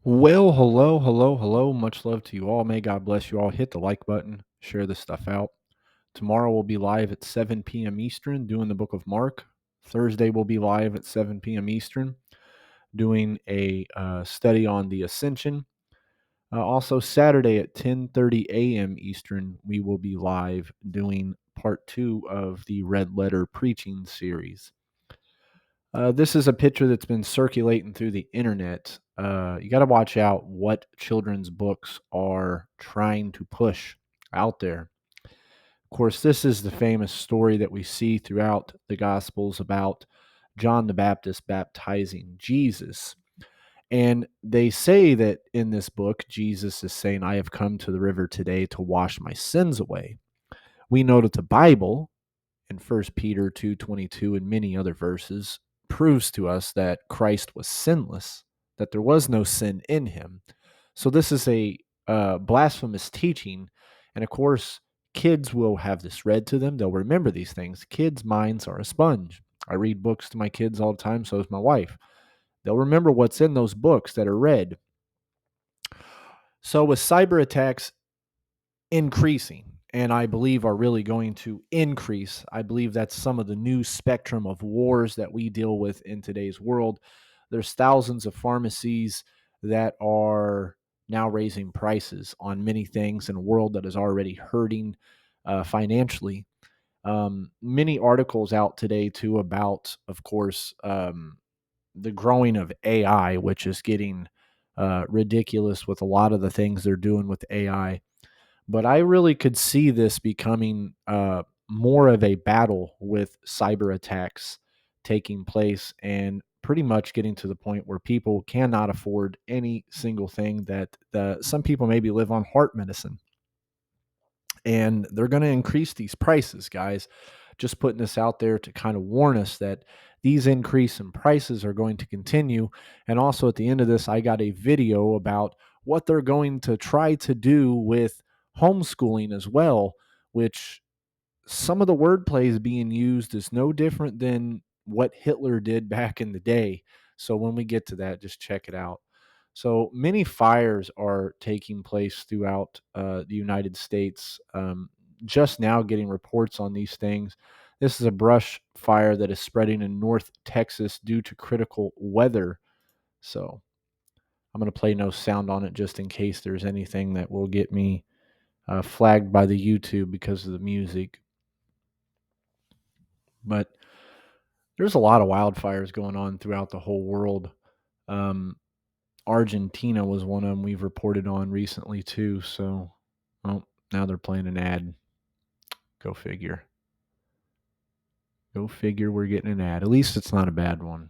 Well, hello, hello, hello. Much love to you all. May God bless you all. Hit the like button, share this stuff out. Tomorrow we'll be live at 7 p.m. Eastern doing the book of Mark. Thursday we'll be live at 7 p.m. Eastern doing a study on the ascension. Also, Saturday at 10:30 a.m. Eastern, we will be live doing part two of the Red Letter Preaching series. This is a picture that's been circulating through the internet. You got to watch out what children's books are trying to push out there. Of course, this is the famous story that we see throughout the Gospels about John the Baptist baptizing Jesus. And they say that in this book, Jesus is saying, I have come to the river today to wash my sins away. We know that the Bible in 1 Peter 2:22 and many other verses proves to us that Christ was sinless, that there was no sin in him. So this is a blasphemous teaching, and of course, kids will have this read to them. They'll remember these things. Kids' minds are a sponge. I read books to my kids all the time. So does my wife. They'll remember what's in those books that are read. So with cyber attacks increasing, and I believe are really going to increase. I believe that's some of the new spectrum of wars that we deal with in today's world. There's thousands of pharmacies that are now raising prices on many things in a world that is already hurting financially. Many articles out today too about, of course, the growing of AI, which is getting ridiculous with a lot of the things they're doing with AI. But I really could see this becoming more of a battle with cyber attacks taking place and pretty much getting to the point where people cannot afford any single thing that some people maybe live on heart medicine. And they're going to increase these prices, guys. Just putting this out there to kind of warn us that these increase in prices are going to continue. And also at the end of this, I got a video about what they're going to try to do with homeschooling as well, which some of the wordplay is being used is no different than what Hitler did back in the day. So when we get to that, just check it out. So many fires are taking place throughout the United States. Just now getting reports on these things. This is a brush fire that is spreading in North Texas due to critical weather. So I'm going to play no sound on it just in case there's anything that will get me flagged by the YouTube because of the music. But there's a lot of wildfires going on throughout the whole world. Um, Argentina was one of them we've reported on recently too. So, well, now they're playing an ad. Go figure. Go figure. We're getting an ad. At least it's not a bad one.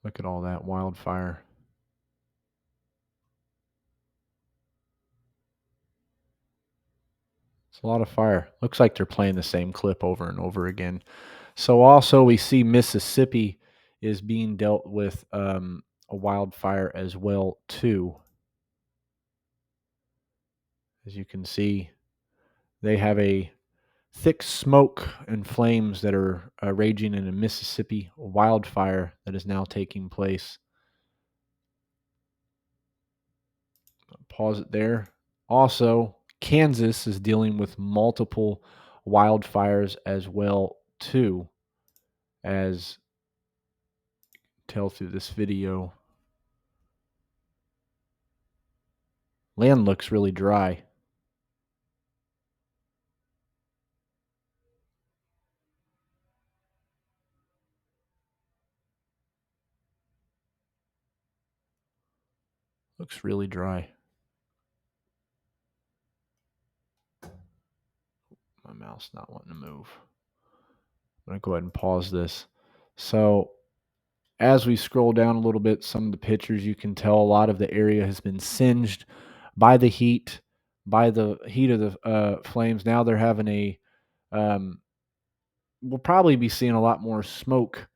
Look at all that wildfire. It's a lot of fire. Looks like they're playing the same clip over and over again. So also we see Mississippi is being dealt with a wildfire as well too. As you can see, they have a thick smoke and flames that are raging in a Mississippi wildfire that is now taking place. Pause it there. Also, Kansas is dealing with multiple wildfires as well too, as tell through this video. Land looks really dry. Looks really dry. My mouse not wanting to move. I'm going to go ahead and pause this. So, as we scroll down a little bit, some of the pictures, you can tell a lot of the area has been singed by the heat, of the flames. Now they're having um, we'll probably be seeing a lot more smoke,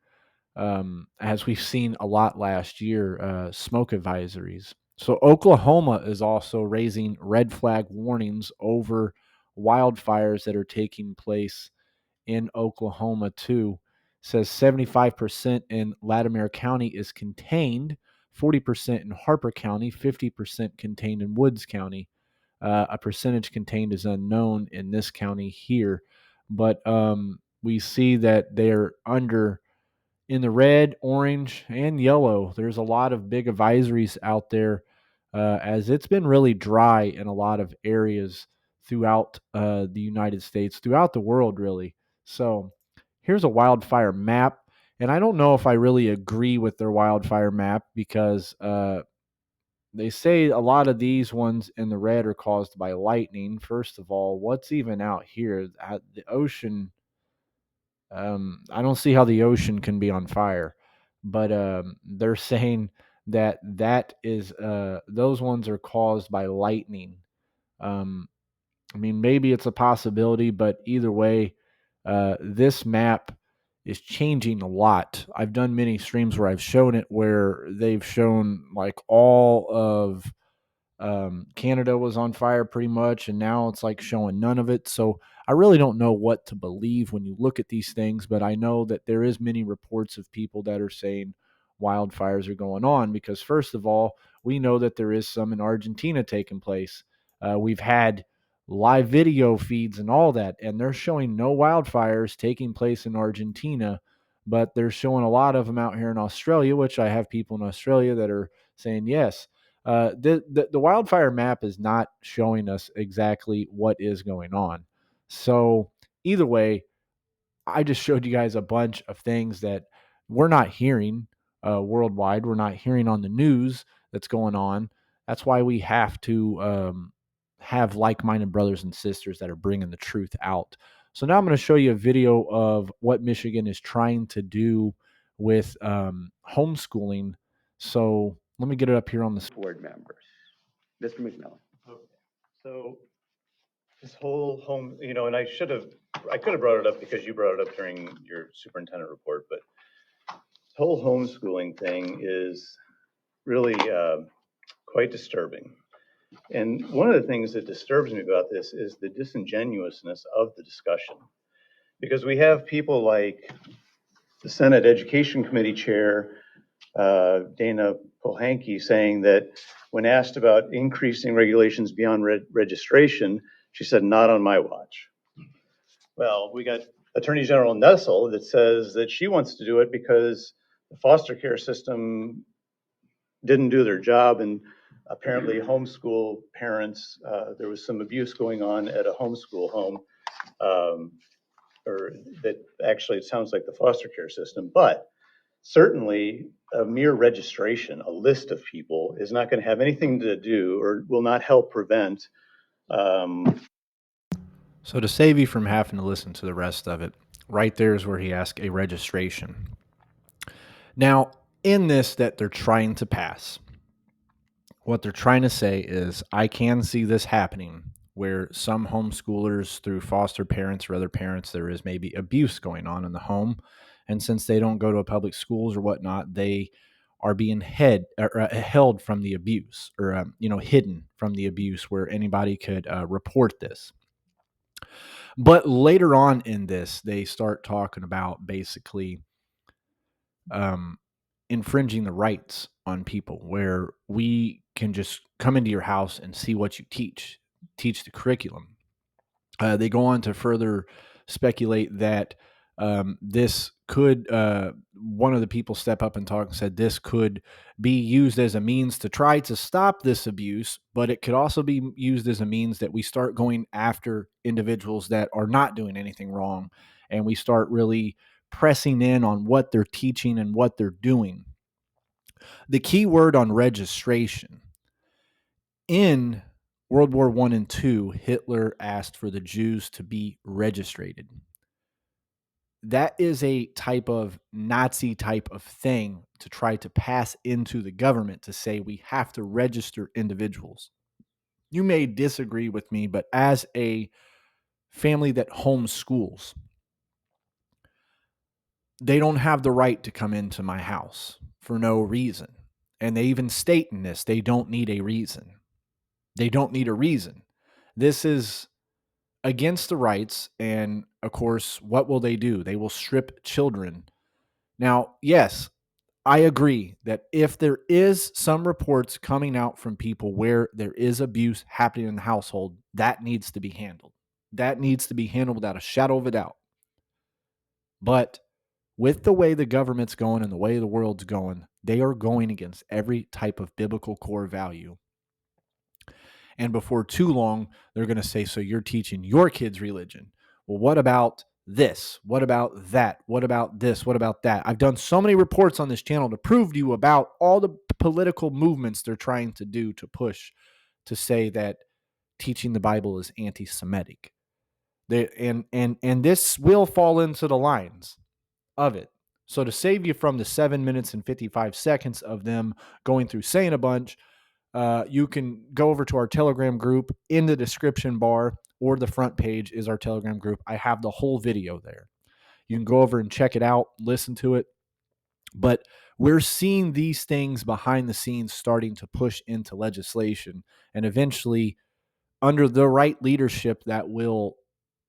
as we've seen a lot last year, smoke advisories. So Oklahoma is also raising red flag warnings over wildfires that are taking place in Oklahoma too. says 75% in Latimer County is contained, 40% in Harper County, 50% contained in Woods County. A percentage contained is unknown in this county here, but we see that they're under in the red, orange, and yellow. There's a lot of big advisories out there as it's been really dry in a lot of areas throughout the United States, throughout the world, really. So here's a wildfire map. And I don't know if I really agree with their wildfire map because they say a lot of these ones in the red are caused by lightning. First of all, what's even out here? The ocean, I don't see how the ocean can be on fire, but they're saying that those ones are caused by lightning. Um, I mean, maybe it's a possibility, but either way, this map is changing a lot. I've done many streams where I've shown it, where they've shown like all of Canada was on fire pretty much, and now it's like showing none of it. So I really don't know what to believe when you look at these things, but I know that there is many reports of people that are saying wildfires are going on because first of all, we know that there is some in Argentina taking place. We've had live video feeds and all that, and they're showing no wildfires taking place in Argentina, but they're showing a lot of them out here in Australia, which I have people in Australia that are saying yes. The wildfire map is not showing us exactly what is going on. So either way, I just showed you guys a bunch of things that we're not hearing worldwide. We're not hearing on the news that's going on. That's why we have to have like-minded brothers and sisters that are bringing the truth out. So now I'm going to show you a video of what Michigan is trying to do with homeschooling. So let me get it up here on the board members. Mr. McMillan. Okay. So this whole and I could have brought it up because you brought it up during your superintendent report, but this whole homeschooling thing is really quite disturbing. And one of the things that disturbs me about this is the disingenuousness of the discussion, because we have people like the Senate Education Committee Chair, Dana Polanki, saying that when asked about increasing regulations beyond registration, she said, "Not on my watch." Well, we got Attorney General Nessel that says that she wants to do it because the foster care system didn't do their job, and apparently homeschool parents, there was some abuse going on at a homeschool home, or that actually it sounds like the foster care system, but certainly a mere registration, a list of people, is not going to have anything to do or will not help prevent. So to save you from having to listen to the rest of it, right there is where he asked a registration. Now, in this that they're trying to pass, what they're trying to say is I can see this happening where some homeschoolers through foster parents or other parents, there is maybe abuse going on in the home. And since they don't go to public schools or whatnot, they are being held from the abuse or, hidden from the abuse where anybody could report this. But later on in this, they start talking about basically um, infringing the rights on people, where we can just come into your house and see what you teach the curriculum. They go on to further speculate that this could, one of the people step up and talk and said this could be used as a means to try to stop this abuse, but it could also be used as a means that we start going after individuals that are not doing anything wrong and we start really pressing in on what they're teaching and what they're doing. The key word on registration in World War I and II, Hitler asked for the Jews to be registrated. That is a type of Nazi type of thing to try to pass into the government to say we have to register individuals. You may disagree with me, but as a family that homeschools, they don't have the right to come into my house for no reason. And they even state in this, they don't need a reason. They don't need a reason. This is against the rights. And of course, what will they do? They will strip children. Now, yes, I agree that if there is some reports coming out from people where there is abuse happening in the household, that needs to be handled. That needs to be handled without a shadow of a doubt. But with the way the government's going and the way the world's going, they are going against every type of biblical core value. And before too long, they're going to say, so you're teaching your kids religion. Well, what about this? What about that? What about this? What about that? I've done so many reports on this channel to prove to you about all the political movements they're trying to do to push to say that teaching the Bible is anti-Semitic. And this will fall into the lines of it. So to save you from the 7 minutes and 55 seconds of them going through saying a bunch, you can go over to our Telegram group. In the description bar or the front page is our Telegram group. I have the whole video there. You can go over and check it out, listen to it. But we're seeing these things behind the scenes starting to push into legislation, and eventually, under the right leadership that will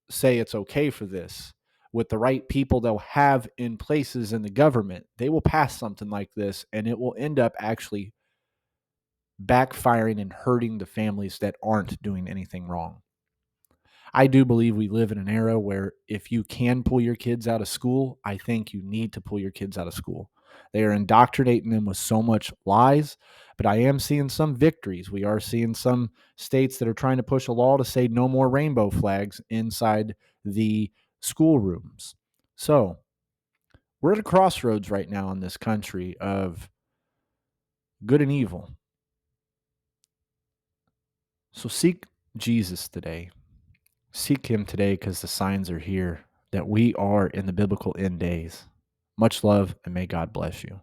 say it's okay for this, with the right people they'll have in places in the government, they will pass something like this, and it will end up actually backfiring and hurting the families that aren't doing anything wrong. I do believe we live in an era where if you can pull your kids out of school, I think you need to pull your kids out of school. They are indoctrinating them with so much lies, but I am seeing some victories. We are seeing some states that are trying to push a law to say no more rainbow flags inside the schoolrooms. So we're at a crossroads right now in this country of good and evil. So seek Jesus today. Seek him today because the signs are here that we are in the biblical end days. Much love and may God bless you.